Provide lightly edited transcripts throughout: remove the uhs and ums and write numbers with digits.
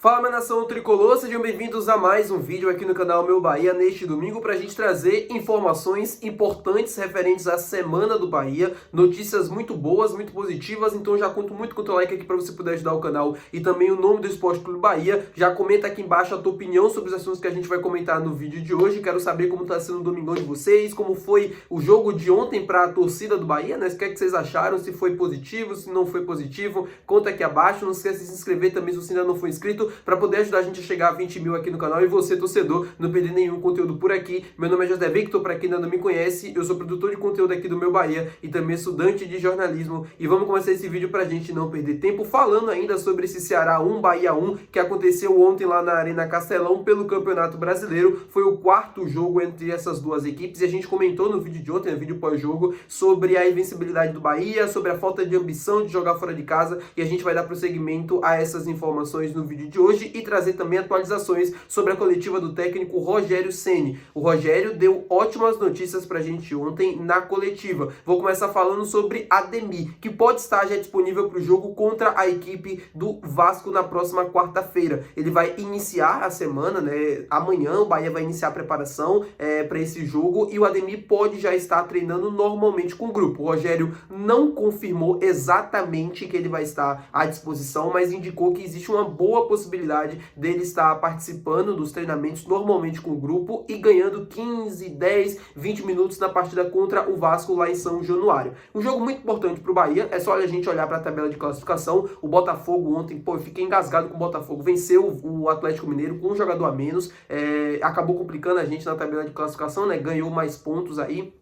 Fala, minha nação tricolor, sejam bem-vindos a mais um vídeo aqui no canal Meu Bahia neste domingo para a gente trazer informações importantes referentes à semana do Bahia, notícias muito boas, muito positivas, então já conto muito com o teu like aqui para você poder ajudar o canal e também o nome do Esporte Clube Bahia. Já comenta aqui embaixo a tua opinião sobre os assuntos que a gente vai comentar no vídeo de hoje. Quero saber como está sendo o domingão de vocês, como foi o jogo de ontem para a torcida do Bahia, né? O que é que vocês acharam, se foi positivo, se não foi positivo, conta aqui abaixo. Não esqueça de se inscrever também se você ainda não for inscrito, para poder ajudar a gente a chegar a 20 mil aqui no canal e você, torcedor, não perder nenhum conteúdo por aqui. Meu nome é José Victor, para quem ainda não me conhece, eu sou produtor de conteúdo aqui do Meu Bahia e também estudante de jornalismo. E vamos começar esse vídeo para a gente não perder tempo falando ainda sobre esse Ceará 1, Bahia 1, que aconteceu ontem lá na Arena Castelão pelo Campeonato Brasileiro. Foi o quarto jogo entre essas duas equipes e a gente comentou no vídeo de ontem, no vídeo pós-jogo, sobre a invencibilidade do Bahia, sobre a falta de ambição de jogar fora de casa, e a gente vai dar prosseguimento a essas informações no vídeo de hoje e trazer também atualizações sobre a coletiva do técnico Rogério Ceni. O Rogério deu ótimas notícias pra gente ontem na coletiva. Vou começar falando sobre Ademir, que pode estar já disponível para o jogo contra a equipe do Vasco na próxima quarta-feira. Ele vai iniciar a semana, né? Amanhã o Bahia vai iniciar a preparação para esse jogo e o Ademir pode já estar treinando normalmente com o grupo. O Rogério não confirmou exatamente que ele vai estar à disposição, mas indicou que existe uma boa possibilidade dele estar participando dos treinamentos normalmente com o grupo e ganhando 15, 10, 20 minutos na partida contra o Vasco lá em São Januário. Um jogo muito importante para o Bahia, é só a gente olhar para a tabela de classificação. O Botafogo ontem, eu fiquei engasgado com o Botafogo, venceu o Atlético Mineiro com um jogador a menos, acabou complicando a gente na tabela de classificação, né? Ganhou mais pontos aí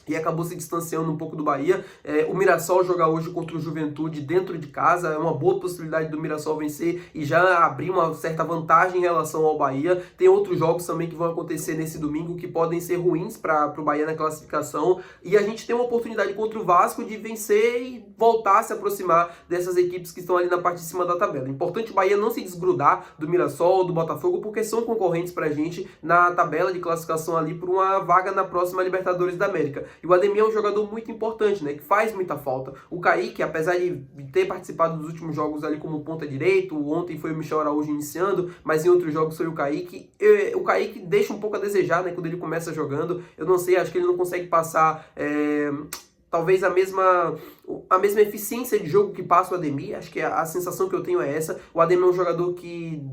e acabou se distanciando um pouco do Bahia. O Mirassol joga hoje contra o Juventude dentro de casa, é uma boa possibilidade do Mirassol vencer e já abrir uma certa vantagem em relação ao Bahia. Tem outros jogos também que vão acontecer nesse domingo que podem ser ruins para o Bahia na classificação, e a gente tem uma oportunidade contra o Vasco de vencer e voltar a se aproximar dessas equipes que estão ali na parte de cima da tabela. Importante o Bahia não se desgrudar do Mirassol, do Botafogo, porque são concorrentes para a gente na tabela de classificação ali por uma vaga na próxima Libertadores da América. E o Ademir é um jogador muito importante, né, que faz muita falta. O Kaique, apesar de ter participado dos últimos jogos ali como ponta direito, ontem foi o Michel Araújo iniciando, mas em outros jogos foi o Kaique. O Kaique deixa um pouco a desejar, né, quando ele começa jogando. Eu não sei, acho que ele não consegue passar talvez a mesma eficiência de jogo que passa o Ademir. Acho que a sensação que eu tenho é essa. O Ademir é um jogador que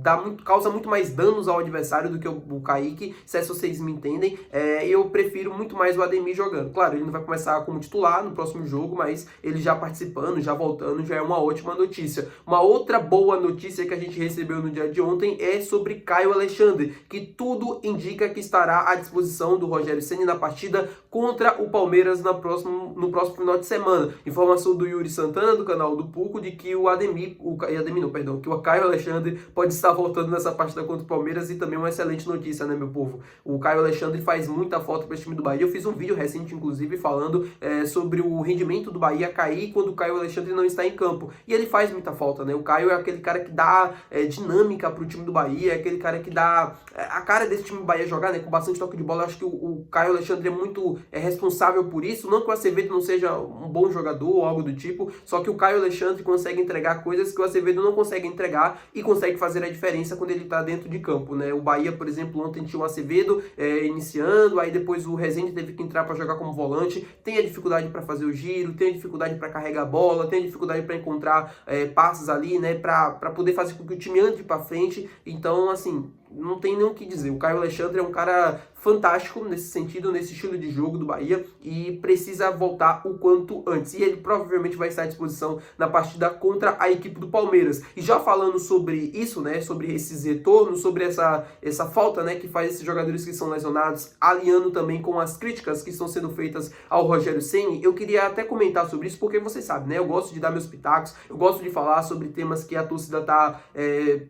causa muito mais danos ao adversário do que o Kaique, se vocês me entendem. Eu prefiro muito mais o Ademir jogando. Claro, ele não vai começar como titular no próximo jogo, mas ele já participando, já voltando, já é uma ótima notícia. Uma outra boa notícia que a gente recebeu no dia de ontem é sobre Caio Alexandre, que tudo indica que estará à disposição do Rogério Ceni na partida contra o Palmeiras no próximo final de semana. Informação do Yuri Santana, do canal do Puco, de que que o Caio Alexandre pode estar voltando nessa partida contra o Palmeiras, e também uma excelente notícia, né, meu povo? O Caio Alexandre faz muita falta para esse time do Bahia. Eu fiz um vídeo recente, inclusive, falando sobre o rendimento do Bahia cair quando o Caio Alexandre não está em campo. E ele faz muita falta, né? O Caio é aquele cara que dá dinâmica para o time do Bahia, é aquele cara que dá a cara desse time do Bahia jogar, né, com bastante toque de bola. Eu acho que o Caio Alexandre é muito responsável por isso. Não que o Acevedo não seja um bom jogador ou algo do tipo, só que o Caio Alexandre consegue entregar coisas que o Acevedo não consegue entregar e consegue fazer a diferença quando ele está dentro de campo, né? O Bahia, por exemplo, ontem tinha o Acevedo iniciando, aí depois o Rezende teve que entrar para jogar como volante, tem a dificuldade para fazer o giro, tem a dificuldade para carregar a bola, tem a dificuldade para encontrar passes ali, né, para poder fazer com que o time ande para frente. Então, assim, não tem nem o que dizer. O Caio Alexandre é um cara fantástico nesse sentido, nesse estilo de jogo do Bahia, e precisa voltar o quanto antes. E ele provavelmente vai estar à disposição na partida contra a equipe do Palmeiras. E já falando sobre isso, né, sobre esses retornos, sobre essa falta, né, que faz esses jogadores que são lesionados, alinhando também com as críticas que estão sendo feitas ao Rogério Ceni, eu queria até comentar sobre isso, porque vocês sabem, né, eu gosto de dar meus pitacos, eu gosto de falar sobre temas que a torcida tá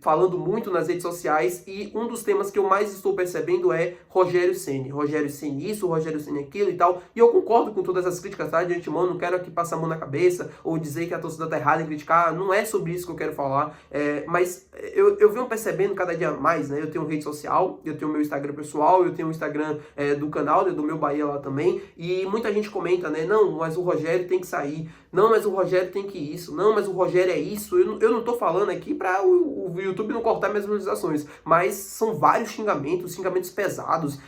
falando muito nas redes sociais, e que um dos temas que eu mais estou percebendo é Rogério Ceni. Rogério Ceni isso, Rogério Ceni aquilo e tal. E eu concordo com todas as críticas, tá? De antemão, não quero aqui passar a mão na cabeça ou dizer que a torcida tá errada em criticar. Não é sobre isso que eu quero falar. Mas eu venho percebendo cada dia mais, né? Eu tenho rede social, eu tenho meu Instagram pessoal, eu tenho o Instagram do canal, né, do meu Bahia lá também. E muita gente comenta, né? Não, mas o Rogério tem que sair. Não, mas o Rogério tem que isso. Não, mas o Rogério é isso. Eu não tô falando aqui pra o YouTube não cortar minhas visualizações. Mas são vários xingamentos pesados,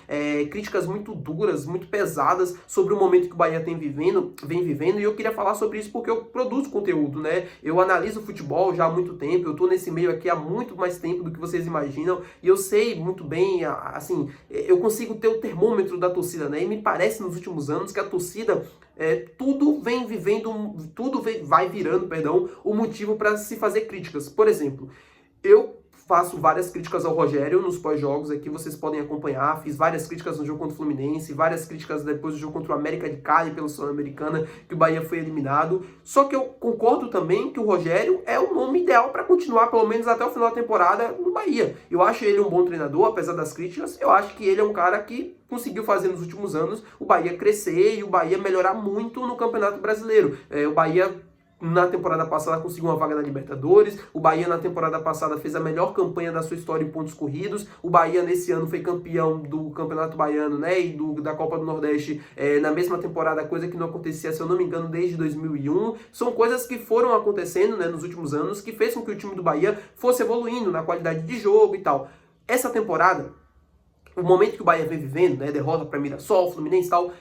críticas muito duras, muito pesadas sobre o momento que o Bahia vem vivendo. E eu queria falar sobre isso porque eu produzo conteúdo, né? Eu analiso futebol já há muito tempo. Eu tô nesse meio aqui há muito mais tempo do que vocês imaginam. E eu sei muito bem, assim, eu consigo ter o termômetro da torcida, né? E me parece nos últimos anos que a torcida... vai virando, o motivo para se fazer críticas. Por exemplo, eu faço várias críticas ao Rogério nos pós-jogos aqui, vocês podem acompanhar. Fiz várias críticas no jogo contra o Fluminense, várias críticas depois do jogo contra o América de Cali pela Sul-Americana, que o Bahia foi eliminado. Só que eu concordo também que o Rogério é o nome ideal para continuar, pelo menos até o final da temporada, no Bahia. Eu acho ele um bom treinador, apesar das críticas. Eu acho que ele é um cara que conseguiu fazer nos últimos anos o Bahia crescer e o Bahia melhorar muito no Campeonato Brasileiro. O Bahia... na temporada passada conseguiu uma vaga na Libertadores, o Bahia na temporada passada fez a melhor campanha da sua história em pontos corridos, o Bahia nesse ano foi campeão do Campeonato Baiano, né, e da Copa do Nordeste na mesma temporada, coisa que não acontecia, se eu não me engano, desde 2001. São coisas que foram acontecendo, né, nos últimos anos, que fez com que o time do Bahia fosse evoluindo na qualidade de jogo e tal. Essa temporada, o momento que o Bahia vem vivendo, né, derrota para Mirassol, Fluminense e tal,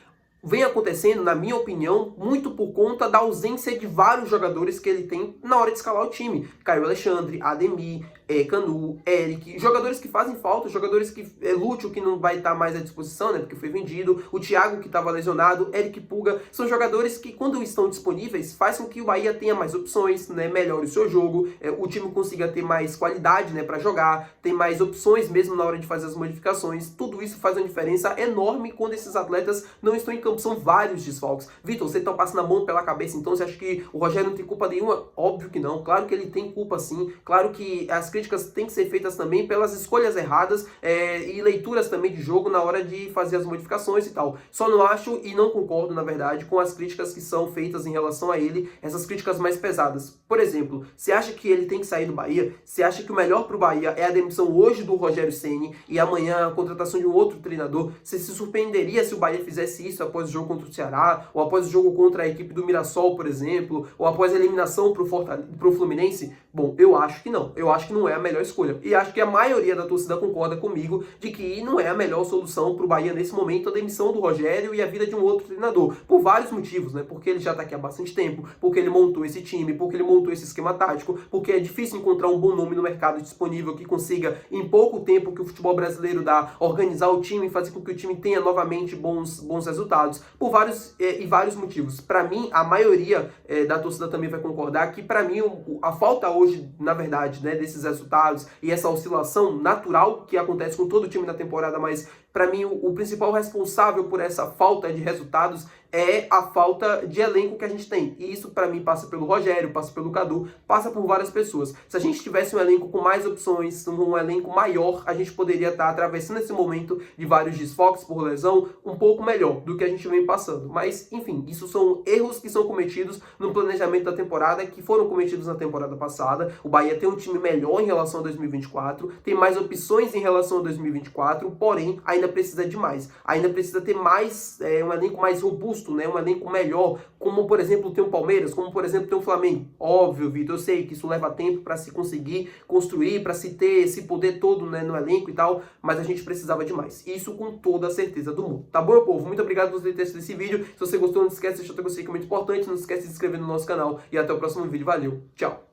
vem acontecendo, na minha opinião, muito por conta da ausência de vários jogadores que ele tem na hora de escalar o time. Caio Alexandre, Ademir, Canu, Eric, jogadores que fazem falta, jogadores que... Lúcio, que não vai estar mais à disposição, né, porque foi vendido, o Thiago, que estava lesionado, Eric Puga, são jogadores que, quando estão disponíveis, faz com que o Bahia tenha mais opções, né, melhore o seu jogo, o time consiga ter mais qualidade, né, para jogar, tem mais opções mesmo na hora de fazer as modificações. Tudo isso faz uma diferença enorme quando esses atletas não estão em campo. São vários desfalques. Vitor, você está passando a mão pela cabeça, então você acha que o Rogério não tem culpa nenhuma? Óbvio que não. Claro que ele tem culpa sim. Claro que as críticas têm que ser feitas também pelas escolhas erradas e leituras também de jogo na hora de fazer as modificações e tal. Só não acho e não concordo, na verdade, com as críticas que são feitas em relação a ele, essas críticas mais pesadas. Por exemplo, você acha que ele tem que sair do Bahia? Você acha que o melhor para o Bahia é a demissão hoje do Rogério Ceni e amanhã a contratação de um outro treinador? Você se surpreenderia se o Bahia fizesse isso após o jogo contra o Ceará, ou após o jogo contra a equipe do Mirassol, por exemplo, ou após a eliminação pro Fluminense? Bom, eu acho que não. Eu acho que não é a melhor escolha. E acho que a maioria da torcida concorda comigo de que não é a melhor solução pro Bahia nesse momento a demissão do Rogério e a vida de um outro treinador. Por vários motivos, né? Porque ele já tá aqui há bastante tempo, porque ele montou esse time, porque ele montou esse esquema tático, porque é difícil encontrar um bom nome no mercado disponível que consiga, em pouco tempo que o futebol brasileiro dá, organizar o time e fazer com que o time tenha novamente bons resultados. Por vários motivos. Para mim, a maioria da torcida também vai concordar que, para mim, a falta hoje, na verdade, né, desses resultados e essa oscilação natural que acontece com todo o time na temporada, mas para mim o principal responsável por essa falta de resultados é a falta de elenco que a gente tem. E isso, para mim, passa pelo Rogério, passa pelo Cadu, passa por várias pessoas. Se a gente tivesse um elenco com mais opções, um elenco maior, a gente poderia estar atravessando esse momento de vários desfoques por lesão um pouco melhor do que a gente vem passando. Mas, enfim, isso são erros que são cometidos no planejamento da temporada, que foram cometidos na temporada passada. O Bahia tem um time melhor em relação a 2024, tem mais opções em relação a 2024, porém, ainda precisa de mais. Ainda precisa ter mais, um elenco mais robusto, né, um elenco melhor, como por exemplo tem o Palmeiras, como por exemplo tem o Flamengo. Óbvio, Vitor, eu sei que isso leva tempo para se conseguir construir, para se ter esse poder todo, né, no elenco e tal, mas a gente precisava de mais. Isso com toda a certeza do mundo. Tá bom, meu povo? Muito obrigado por ter assistido esse vídeo. Se você gostou, não esquece de deixar o seu gostei, que é muito importante. Não esquece de se inscrever no nosso canal e até o próximo vídeo. Valeu, tchau!